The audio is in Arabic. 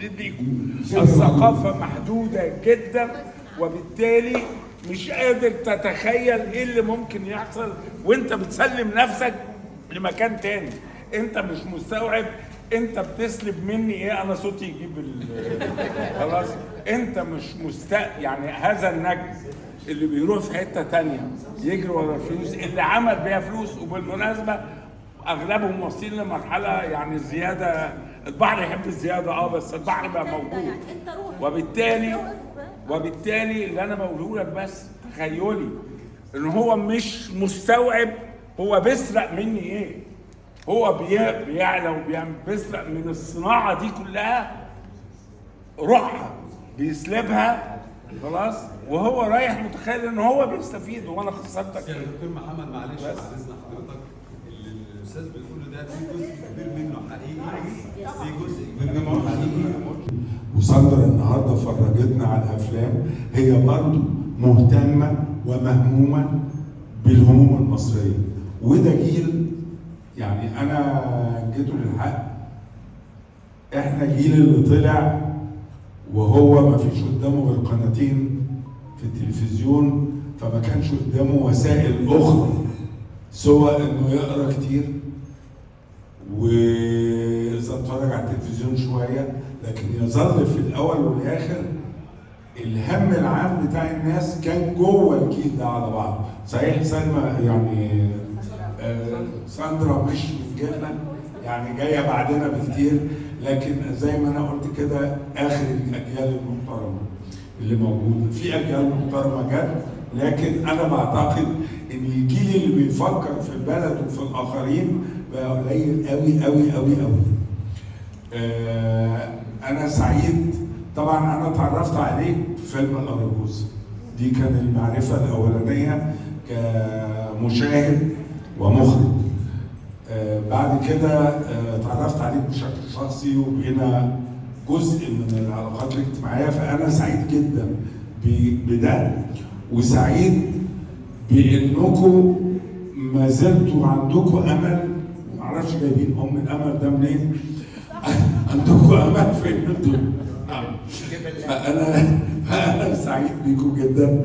ليكم. الثقافة محدودة جدا، وبالتالي مش قادر تتخيل ايه اللي ممكن يحصل وانت بتسلم نفسك لمكان تاني. انت مش مستوعب انت بتسلب مني ايه. انا صوتي يجيب خلاص. انت مش يعني هذا النجم اللي بيروح في حته تانيه يجري ورا الفلوس اللي عمل بيها فلوس. وبالمناسبه اغلبهم واصلين لمرحله يعني الزياده، البحر يحب الزياده بس البحر بقى موجود. وبالتالي اللي انا بقوله لك بس تخيلي ان هو مش مستوعب هو بيسرق مني ايه. هو بيعلى وبيعمل، بيسرق من الصناعه دي كلها روحها، بيسلبها خلاص، وهو رايح متخيل ان هو بيستفيد وانا خسرتك. يا دكتور محمد معلش بعد اذن حضرتك، اللي الاستاذ بيقوله ده في جزء كبير منه حقيقي، في جزء كبير منه حقيقي. وساندرا النهارده فرجتنا على الافلام، هي برضه مهتمه ومهمومه بالهموم المصريه، وده جيل يعني انا جيته للحق. احنا الجيل اللي طلع وهو ما فيش قدامه غير قناتين في التلفزيون، فما كانش قدامه وسائل اخرى سوى انه يقرا كتير واذا اتفرج على التلفزيون شويه، لكن يظل في الاول والاخر الهم العام بتاع الناس كان جوه الجيل ده على بعض. صحيح سلمى يعني ساندرا مش من جيلنا، يعني جايه بعدنا بكتير، لكن زي ما انا قلت كده اخر الاجيال المحترمه اللي موجوده، في اجيال محترمه جت، لكن انا بعتقد ان الجيل اللي بيفكر في البلد وفي الاخرين بقى قليل قوي قوي قوي قوي. انا سعيد طبعا، انا اتعرفت عليك في فيلم الاراجوز، دي كان المعرفه الاولانيه كمشاهد ومخرج. بعد كده اتعرفت عليك بشكل شخصي وبقينا جزء من العلاقات الاجتماعيه، فانا سعيد جدا بده، وسعيد بانكم ما زلتوا عندكم امل. معرفش جايبين الامل ده منين. عندكم امل في انتم. فانا سعيد بيكم جدا.